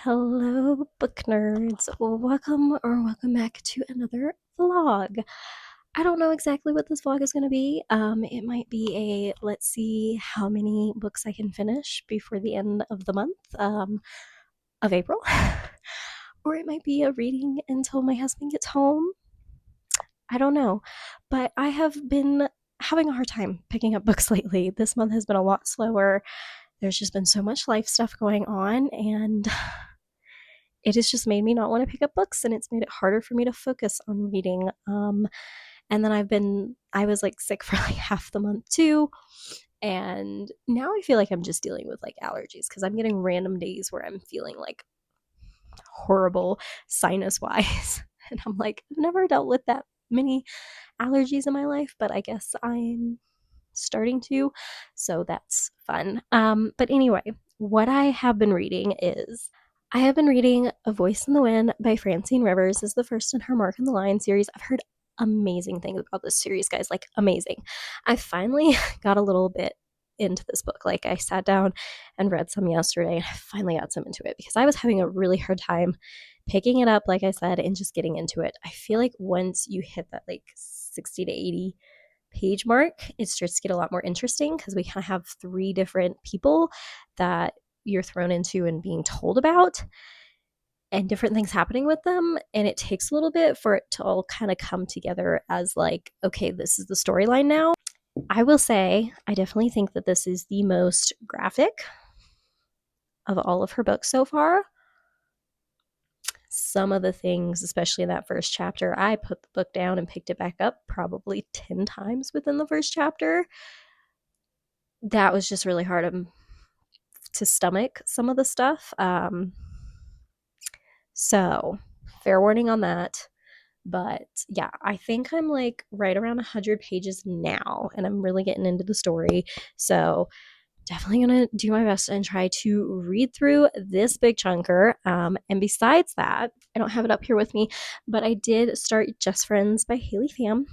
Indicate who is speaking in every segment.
Speaker 1: Hello, book nerds. Welcome back to another vlog. I don't know exactly what this vlog is going to be. It might be a let's see how many books I can finish before the end of the month of April, or it might be a reading until my husband gets home. I don't know, but I have been having a hard time picking up books lately. This month has been a lot slower. There's just been so much life stuff going on, and it has just made me not want to pick up books, and it's made it harder for me to focus on reading. And then I was like sick for like half the month too. And now I feel like I'm just dealing with like allergies because I'm getting random days where I'm feeling like horrible sinus wise. And I'm like, I've never dealt with that many allergies in my life, but I guess I'm starting to. So that's fun. But anyway, what I have been reading is I have been reading A Voice in the Wind by Francine Rivers. This is the first in her Mark and the Lion series. I've heard amazing things about this series, guys, like amazing. I finally got a little bit into this book. Like I sat down and read some yesterday and I finally got some into it because I was having a really hard time picking it up, like I said, and just getting into it. I feel like once you hit that like 60 to 80 page mark, it starts to get a lot more interesting because we kind of have three different people that you're thrown into and being told about and different things happening with them, and it takes a little bit for it to all kind of come together as like, okay, this is the storyline now. I will say I definitely think that this is the most graphic of all of her books so far. Some of the things, especially in that first chapter, I put the book down and picked it back up probably 10 times within the first chapter. That was just really hard to stomach some of the stuff. So fair warning on that. But yeah, I think I'm like right around 100 pages now, and I'm really getting into the story. So definitely gonna do my best and try to read through this big chunker. And besides that, I don't have it up here with me, but I did start Just Friends by Haley Pham.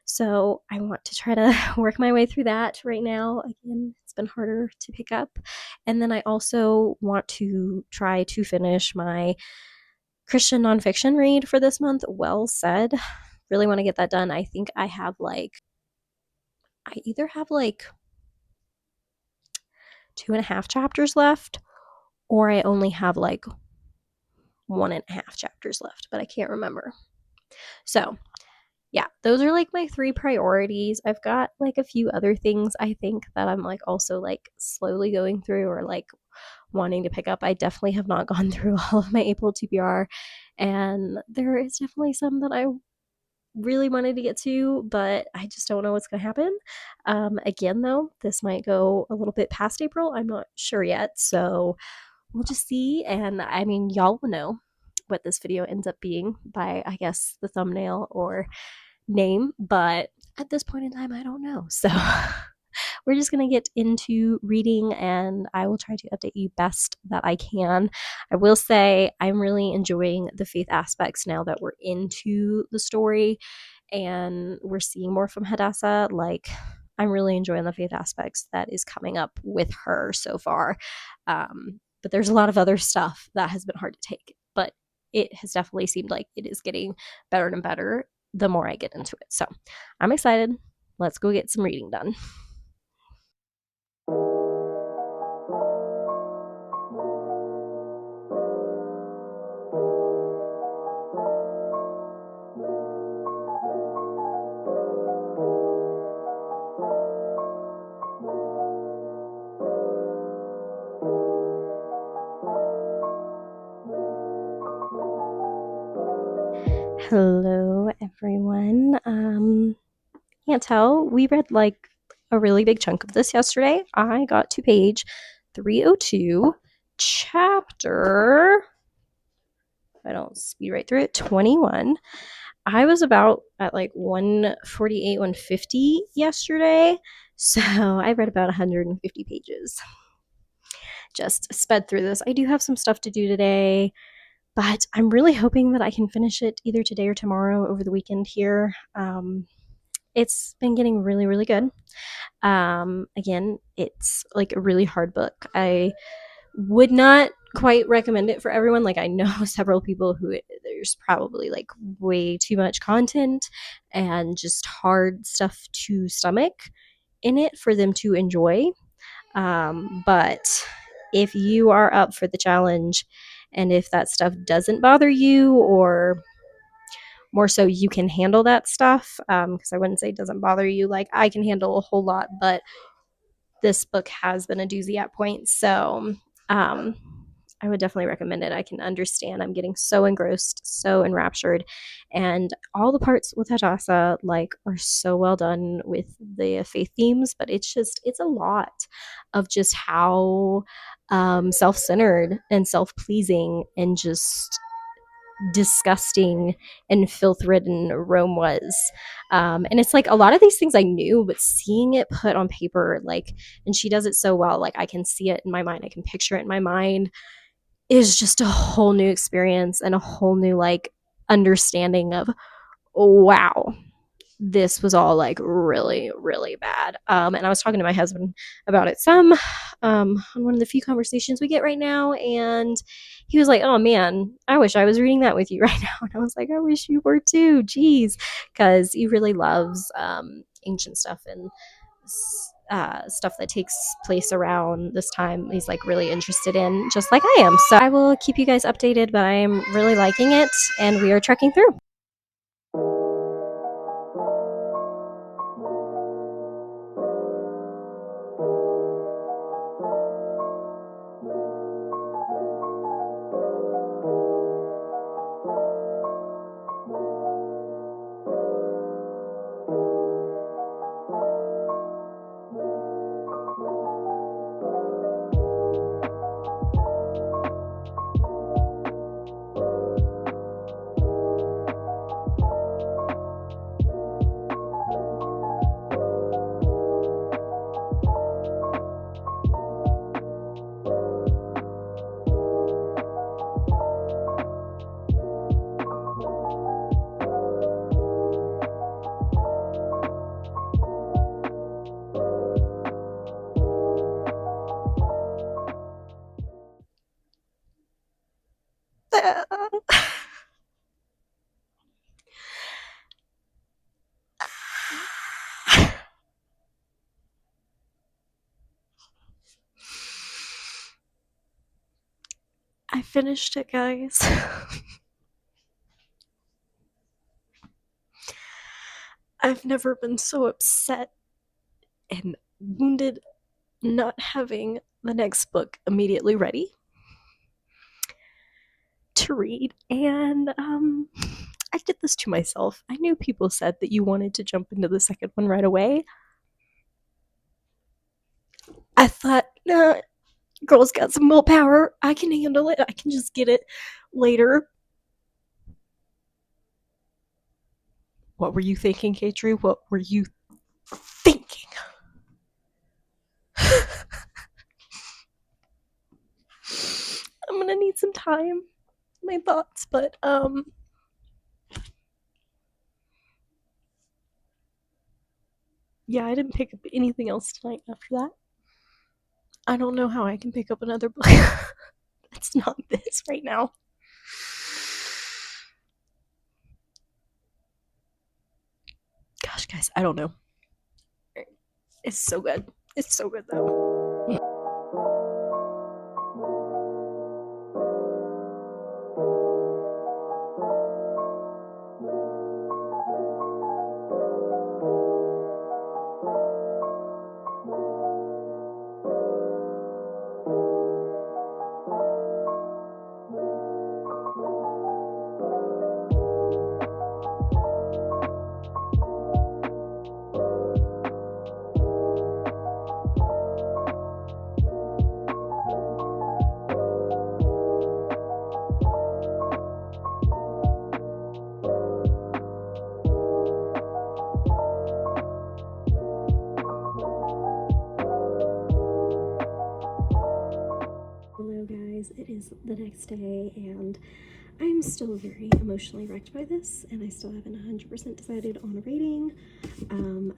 Speaker 1: So I want to try to work my way through that right now. Again, it's been harder to pick up. And then I also want to try to finish my Christian nonfiction read for this month. Well Said. Really want to get that done. I think I either have like 2.5 chapters left, or I only have like 1.5 chapters left, but I can't remember. So yeah, those are like my 3 priorities. I've got like a few other things I think that I'm like also like slowly going through or like wanting to pick up. I definitely have not gone through all of my April TBR, and there is definitely some that I really wanted to get to, but I just don't know what's going to happen. Again, though, this might go a little bit past April. I'm not sure yet, so we'll just see. And I mean, y'all will know what this video ends up being by, I guess, the thumbnail or name, but at this point in time, I don't know. So we're just going to get into reading, and I will try to update you best that I can. I will say I'm really enjoying the faith aspects now that we're into the story and we're seeing more from Hadassah. Like, I'm really enjoying the faith aspects that is coming up with her so far. But there's a lot of other stuff that has been hard to take, but it has definitely seemed like it is getting better and better the more I get into it. So I'm excited. Let's go get some reading done. Hello, everyone. Can't tell. We read like a really big chunk of this yesterday. I got to page 302, chapter, if I don't speed right through it, 21. I was about at like 148, 150 yesterday. So I read about 150 pages. Just sped through this. I do have some stuff to do today, but I'm really hoping that I can finish it either today or tomorrow over the weekend here. It's been getting really, really good. Again, it's like a really hard book. I would not quite recommend it for everyone. Like, I know several people who there's probably like way too much content and just hard stuff to stomach in it for them to enjoy. But if you are up for the challenge and if that stuff doesn't bother you, or more so you can handle that stuff, because I wouldn't say it doesn't bother you, like I can handle a whole lot, but this book has been a doozy at points. So I would definitely recommend it. I can understand. I'm getting so engrossed, so enraptured, and all the parts with Hadassah like are so well done with the faith themes. But it's a lot of just how self-centered and self-pleasing and just disgusting and filth-ridden Rome was. And it's like a lot of these things I knew, but seeing it put on paper, like, and she does it so well, like I can see it in my mind, I can picture it in my mind, is just a whole new experience and a whole new like understanding of, wow, this was all like really, really bad. And I was talking to my husband about it some on one of the few conversations we get right now. And he was like, oh man, I wish I was reading that with you right now. And I was like, I wish you were too. Jeez. Because he really loves ancient stuff and stuff that takes place around this time. He's like really interested in, just like I am. So I will keep you guys updated, but I am really liking it and we are trekking through. I finished it, guys. I've never been so upset and wounded not having the next book immediately ready to read. And I did this to myself. I knew people said that you wanted to jump into the second one right away. I thought, nah, girl's got some willpower. I can handle it. I can just get it later. What were you thinking, Ktree? What were you thinking? I'm gonna need some time. My thoughts, but yeah, I didn't pick up anything else tonight after that. I don't know how I can pick up another book. It's not this right now. Gosh, guys, I don't know. It's so good. It's so good, though. Hello, guys. It is the next day, and I'm still very emotionally wrecked by this, and I still haven't 100% decided on a rating.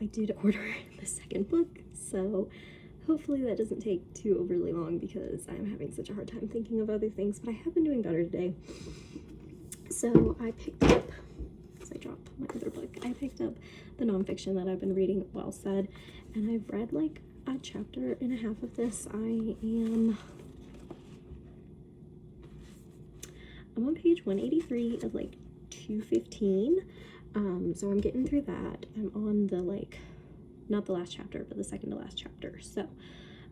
Speaker 1: I did order the second book, so hopefully that doesn't take too overly long because I'm having such a hard time thinking of other things, but I have been doing better today. So I picked up, because I dropped my other book, I picked up the nonfiction that I've been reading, Well Said, and I've read like a chapter and a half of this. I'm on page 183 of like 215, so I'm getting through that. I'm on the like, not the last chapter, but the second to last chapter, so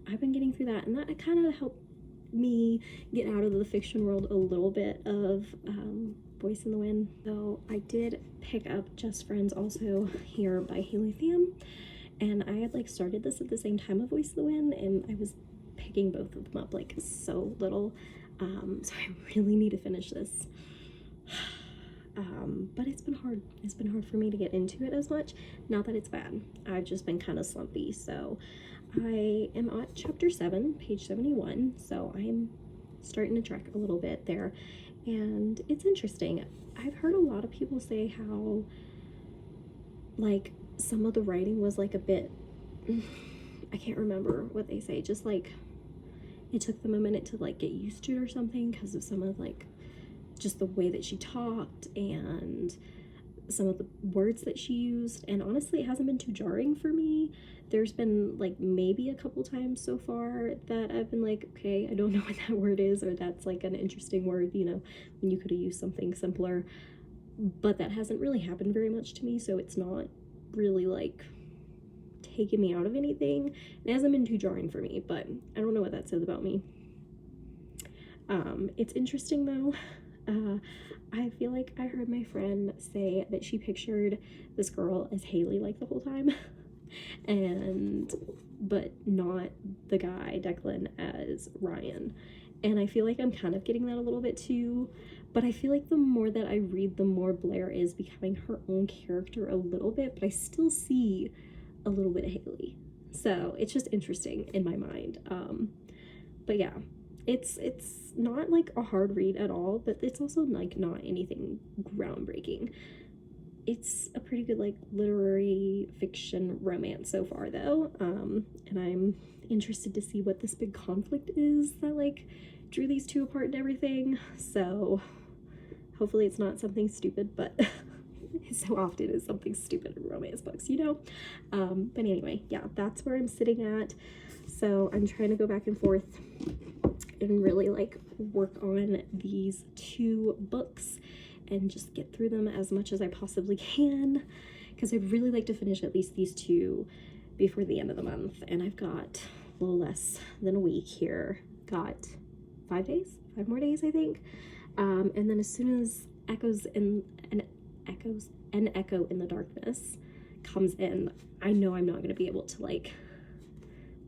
Speaker 1: I've been getting through that, and that kind of helped me get out of the fiction world a little bit of Voice in the Wind. So I did pick up Just Friends also here by Haley Pham, and I had like started this at the same time of Voice in the Wind, and I was picking both of them up like so little, so I really need to finish this. But it's been hard. It's been hard for me to get into it as much. Not that it's bad. I've just been kind of slumpy. So I am at chapter 7, page 71. So I'm starting to trek a little bit there. And it's interesting. I've heard a lot of people say how, like, some of the writing was, like, a bit, I can't remember what they say. Just, like, it took them a minute to, like, get used to it or something because of some of, like, just the way that she talked and some of the words that she used. And honestly, it hasn't been too jarring for me. There's been like maybe a couple times so far that I've been like, okay, I don't know what that word is, or that's like an interesting word, you know, when you could have used something simpler. But that hasn't really happened very much to me, so it's not really like taking me out of anything. It hasn't been too jarring for me, but I don't know what that says about me. It's interesting though. I feel like I heard my friend say that she pictured this girl as Haley like the whole time, but not the guy Declan as Ryan. And I feel like I'm kind of getting that a little bit too, but I feel like the more that I read, the more Blair is becoming her own character a little bit, but I still see a little bit of Haley. So it's just interesting in my mind. But yeah, it's not like a hard read at all, but it's also like not anything groundbreaking. It's a pretty good like literary fiction romance so far though, and I'm interested to see what this big conflict is that like drew these two apart and everything. So hopefully it's not something stupid, but so often is something stupid in romance books, you know. But anyway, yeah, that's where I'm sitting at. So I'm trying to go back and forth and really like work on these two books and just get through them as much as I possibly can, because I'd really like to finish at least these two before the end of the month. And I've got a little less than a week here. Got 5 more days I think. And then as soon as Echo in the Darkness comes in, I know I'm not going to be able to like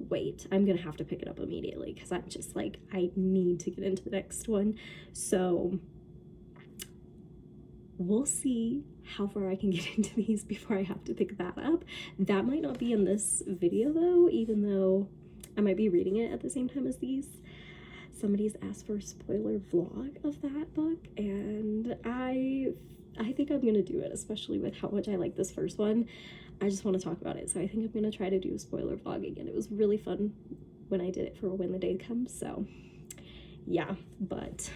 Speaker 1: wait. I'm gonna have to pick it up immediately because I'm just like, I need to get into the next one. So we'll see how far I can get into these before I have to pick that up. That might not be in this video though, even though I might be reading it at the same time as these. Somebody's asked for a spoiler vlog of that book, and I think I'm gonna do it, especially with how much I like this first one. I just want to talk about it, so I think I'm gonna try to do a spoiler vlog again. It was really fun when I did it for When the Day Comes, so yeah. But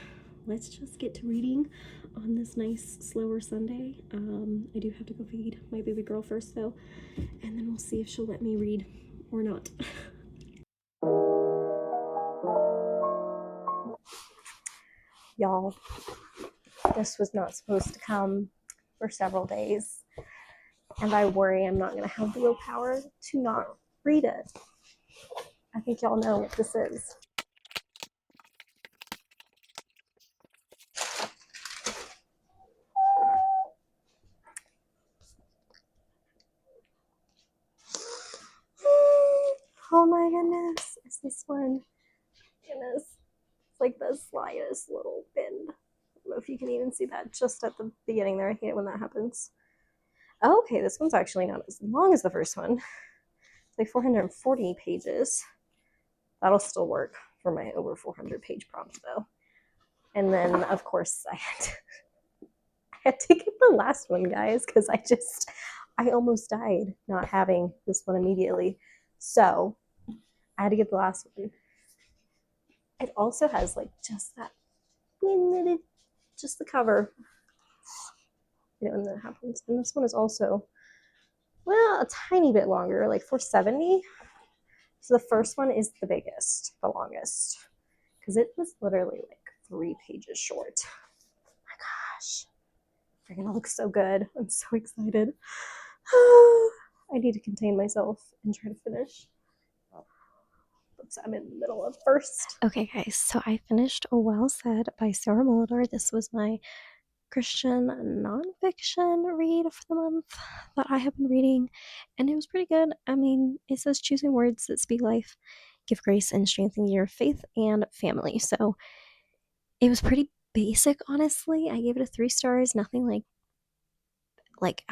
Speaker 1: let's just get to reading on this nice slower Sunday. I do have to go feed my baby girl first though, and then we'll see if she'll let me read or not. Y'all, this was not supposed to come for several days, and I worry I'm not going to have the willpower to not read it. I think y'all know what this is. Oh my goodness, it's this one. Goodness, it's like the slightest little bend. I don't know if you can even see that just at the beginning there. I hate it when that happens. Oh, okay, this one's actually not as long as the first one. It's like 440 pages. That'll still work for my over 400 page prompt though. And then of course I had to get the last one, guys, because I almost died not having this one immediately. So I had to get the last one. It also has like just that, just the cover. And that happens. And this one is also, well, a tiny bit longer, like 470. So the first one is the biggest, the longest, because it was literally like 3 pages short. Oh my gosh, they're gonna look so good. I'm so excited. I need to contain myself and try to finish. I'm in the middle of first. Okay, guys, so I finished Well Said by Sarah Molitor. This was my Christian nonfiction read for the month that I have been reading, and it was pretty good. I mean, it says choosing words that speak life, give grace, and strengthen your faith and family. So it was pretty basic, honestly. I gave it a 3 stars. Nothing like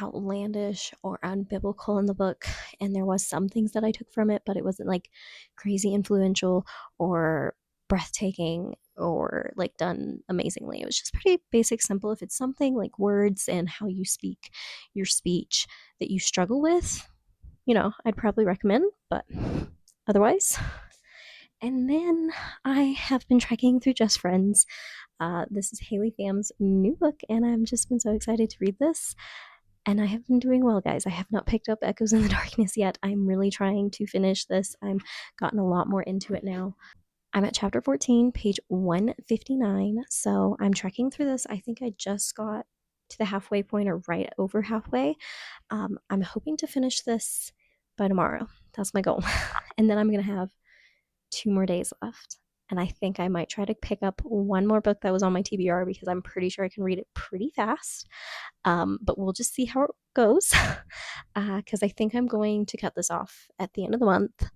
Speaker 1: outlandish or unbiblical in the book, and there was some things that I took from it, but it wasn't like crazy influential or breathtaking or like done amazingly. It was just pretty basic, simple. If it's something like words and how you speak your speech that you struggle with, I'd probably recommend, but otherwise. And then I have been trekking through Just Friends. This is Haley Pham's new book, and I've just been so excited to read this. And I have been doing well, guys. I have not picked up Echoes in the Darkness yet. I'm really trying to finish this. I'm gotten a lot more into it now. I'm at chapter 14, page 159. So I'm trekking through this. I think I just got to the halfway point or right over halfway. I'm hoping to finish this by tomorrow. That's my goal. And then I'm going to have 2 more days left. And I think I might try to pick up one more book that was on my TBR because I'm pretty sure I can read it pretty fast. But we'll just see how it goes because I think I'm going to cut this off at the end of the month,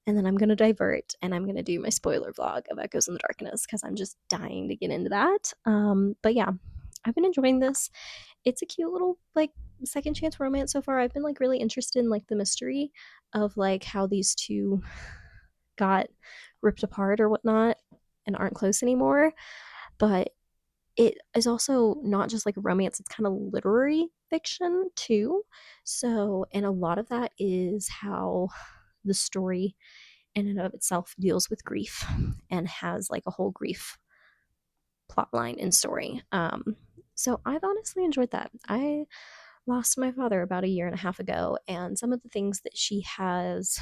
Speaker 1: and then I'm going to divert and I'm going to do my spoiler vlog of Echoes in the Darkness because I'm just dying to get into that. But yeah, I've been enjoying this. It's a cute little like second chance romance so far. I've been like really interested in like the mystery of like how these two got ripped apart or whatnot and aren't close anymore. But it is also not just like romance, it's kind of literary fiction too. So, and a lot of that is how the story in and of itself deals with grief and has like a whole grief plot line and story. So I've honestly enjoyed that. I lost my father about a year and a half ago, and some of the things that she has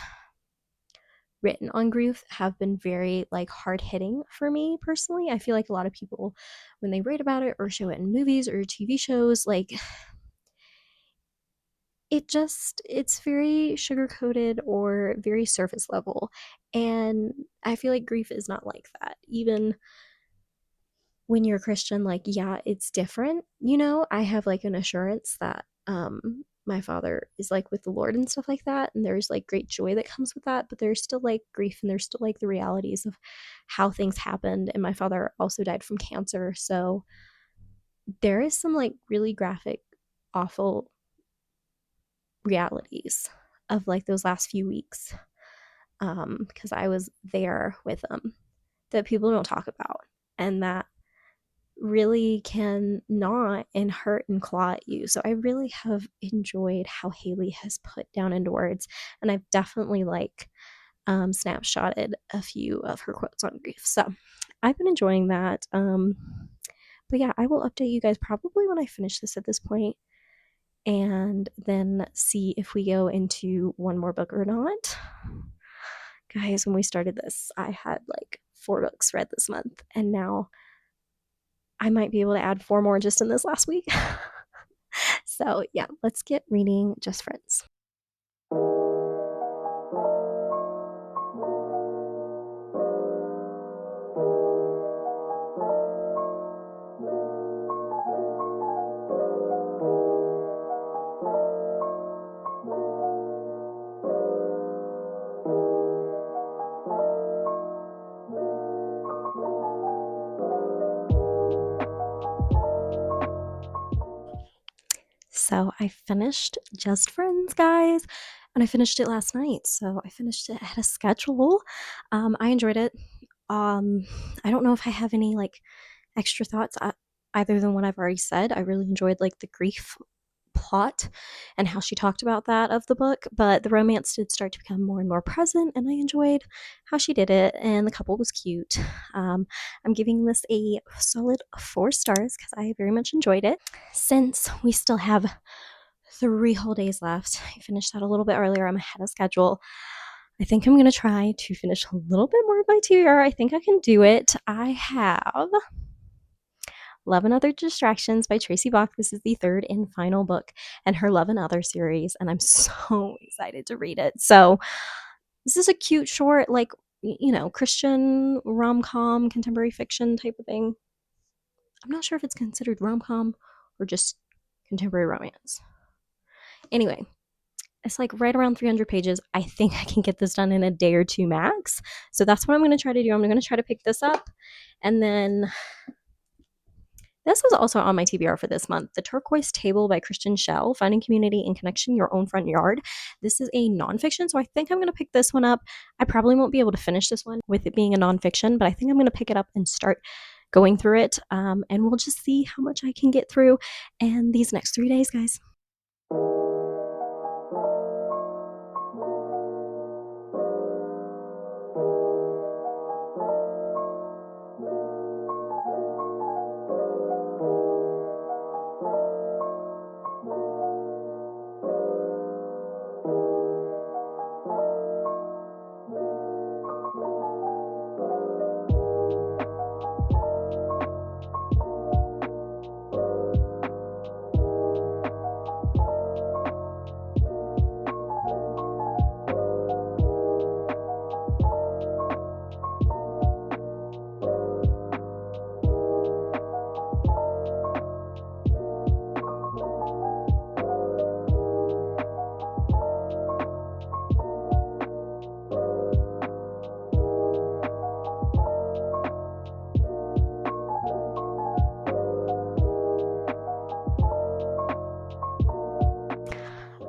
Speaker 1: written on grief have been very like hard hitting for me personally. I feel like a lot of people, when they write about it or show it in movies or TV shows, like it's very sugar coated or very surface level. And I feel like grief is not like that. Even when you're a Christian, like, yeah, it's different. I have like an assurance that my father is like with the Lord and stuff like that, and there's like great joy that comes with that, but there's still like grief and there's still like the realities of how things happened. And my father also died from cancer, so there is some like really graphic, awful realities of like those last few weeks, because I was there with them, that people don't talk about, and that really can gnaw and hurt and claw at you. So I really have enjoyed how Haley has put down into words, and I've definitely like snapshotted a few of her quotes on grief. So I've been enjoying that. But yeah, I will update you guys probably when I finish this at this point, and then see if we go into one more book or not. Guys, when we started this, I had like 4 books read this month, and now I might be able to add 4 more just in this last week. So yeah, let's get reading Just Friends. So I finished Just Friends, guys, and I finished it last night. So I finished it ahead of schedule. I enjoyed it. I don't know if I have any like extra thoughts other than what I've already said. I really enjoyed like the grief plot and how she talked about that of the book, but the romance did start to become more and more present, and I enjoyed how she did it, and the couple was cute. I'm giving this a solid 4 stars because I very much enjoyed it. Since we still have 3 whole days left, I finished that a little bit earlier. I'm ahead of schedule. I think I'm going to try to finish a little bit more of my TBR. I think I can do it. I have Love and Other Distractions by Tracy Bach. This is the 3rd and final book in her Love and Other series, and I'm so excited to read it. So this is a cute, short, like, Christian rom-com, contemporary fiction type of thing. I'm not sure if it's considered rom-com or just contemporary romance. Anyway, it's like right around 300 pages. I think I can get this done in a day or 2 max. So that's what I'm going to try to do. I'm going to try to pick this up. And then this was also on my TBR for this month. The Turquoise Table by Christian Schell, Finding Community and Connection in Your Own Front Yard. This is a nonfiction, so I think I'm going to pick this one up. I probably won't be able to finish this one with it being a nonfiction, but I think I'm going to pick it up and start going through it. And we'll just see how much I can get through in these next 3 days, guys.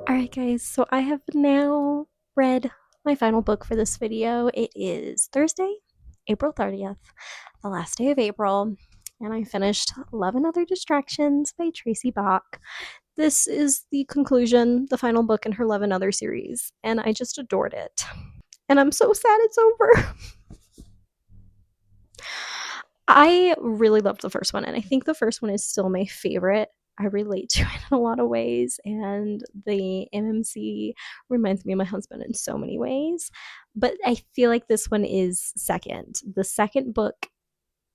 Speaker 1: Alright guys, so I have now read my final book for this video. It is Thursday, April 30th, the last day of April, and I finished Love and Other Distractions by Tracy Bach. This is the conclusion, the final book in her Love and Other series, and I just adored it. And I'm so sad it's over. I really loved the first one, and I think the first one is still my favorite. I relate to it in a lot of ways, and the MMC reminds me of my husband in so many ways. But I feel like this one is second. The second book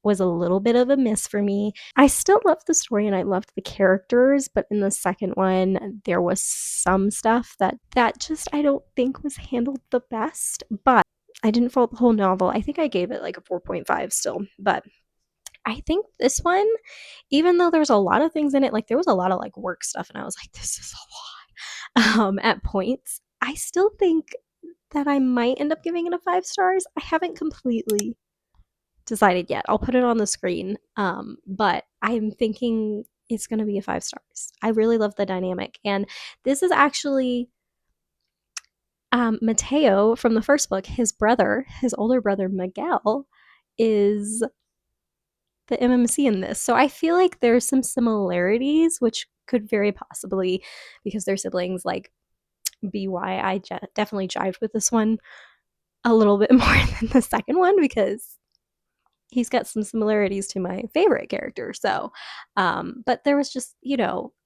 Speaker 1: was a little bit of a miss for me. I still loved the story and I loved the characters, but in the second one, there was some stuff that just I don't think was handled the best. But I didn't follow the whole novel. I think I gave it like a 4.5 still, but I think this one, even though there's a lot of things in it, like there was a lot of like work stuff, and I was like, this is a lot at points. I still think that I might end up giving it a 5 stars. I haven't completely decided yet. I'll put it on the screen, but I'm thinking it's going to be a 5 stars. I really love the dynamic, and this is actually Mateo from the first book. His brother, his older brother Miguel, is the MMC in this. So I feel like there's some similarities, which could very possibly, because they're siblings, like be why I definitely jived with this one a little bit more than the second one, because he's got some similarities to my favorite character. So, but there was just,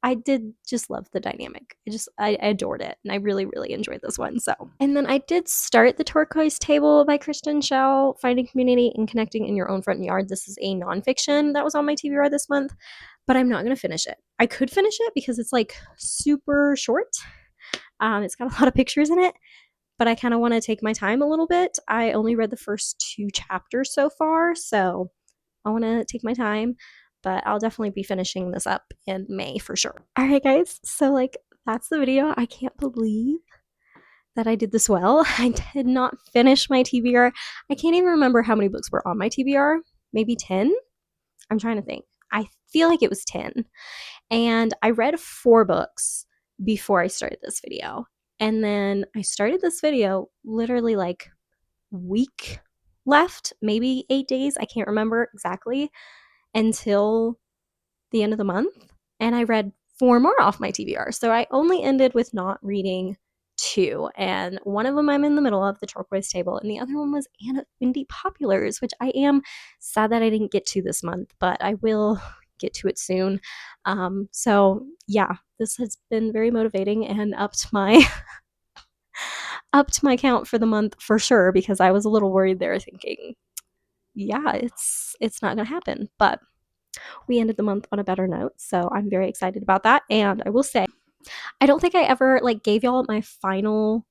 Speaker 1: I did just love the dynamic. I adored it, and I really, really enjoyed this one. So, and then I did start The Turquoise Table by Christian Schell, Finding Community and Connecting in Your Own Front Yard. This is a nonfiction that was on my TBR this month, but I'm not going to finish it. I could finish it because it's like super short. It's got a lot of pictures in it, but I kind of want to take my time a little bit. I only read the first 2 chapters so far, so I want to take my time, but I'll definitely be finishing this up in May for sure. All right, guys, so like that's the video. I can't believe that I did this well. I did not finish my TBR. I can't even remember how many books were on my TBR. Maybe 10? I'm trying to think. I feel like it was 10. And I read 4 books before I started this video. And then I started this video literally like week left, maybe 8 days. I can't remember exactly, until the end of the month. And I read 4 more off my TBR. So I only ended with not reading 2, and one of them I'm in the middle of, The Turquoise Table, and the other one was Anna Indie Populars, which I am sad that I didn't get to this month, but I will get to it soon. So yeah, this has been very motivating and upped my count for the month for sure, because I was a little worried there, thinking, yeah, it's not gonna happen. But we ended the month on a better note, so I'm very excited about that. And I will say, I don't think I ever like gave y'all my final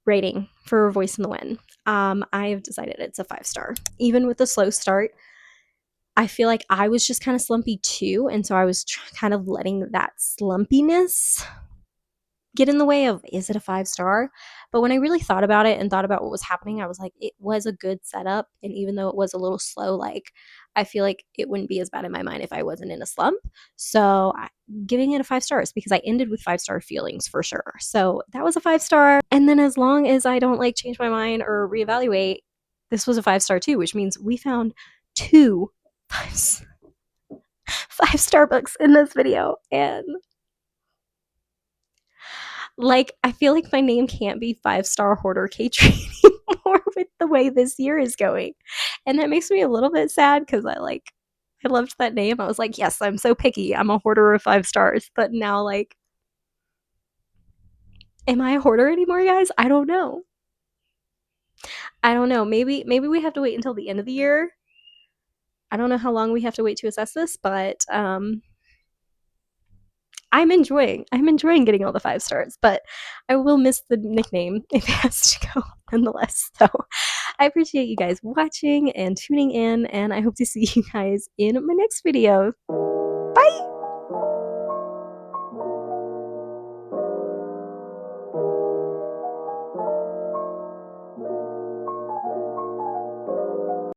Speaker 1: rating for Voice in the Wind. I've decided it's a 5-star. Even with the slow start, I feel like I was just kind of slumpy too, and so I was kind of letting that slumpiness get in the way of, is it a 5-star? But when I really thought about it and thought about what was happening, I was like, it was a good setup. And even though it was a little slow, like, I feel like it wouldn't be as bad in my mind if I wasn't in a slump. So giving it a 5 stars, because I ended with 5-star feelings for sure. So that was a 5-star. And then as long as I don't like change my mind or reevaluate, this was a 5-star too, which means we found 2 5-star books in this video. And like, I feel like my name can't be 5-star hoarder K-Tree anymore with the way this year is going. And that makes me a little bit sad, because I loved that name. I was like, yes, I'm so picky. I'm a hoarder of 5 stars. But now, like, am I a hoarder anymore, guys? I don't know. Maybe we have to wait until the end of the year. I don't know how long we have to wait to assess this, but I'm enjoying getting all the 5 stars, but I will miss the nickname if it has to go nonetheless. So I appreciate you guys watching and tuning in, and I hope to see you guys in my next video.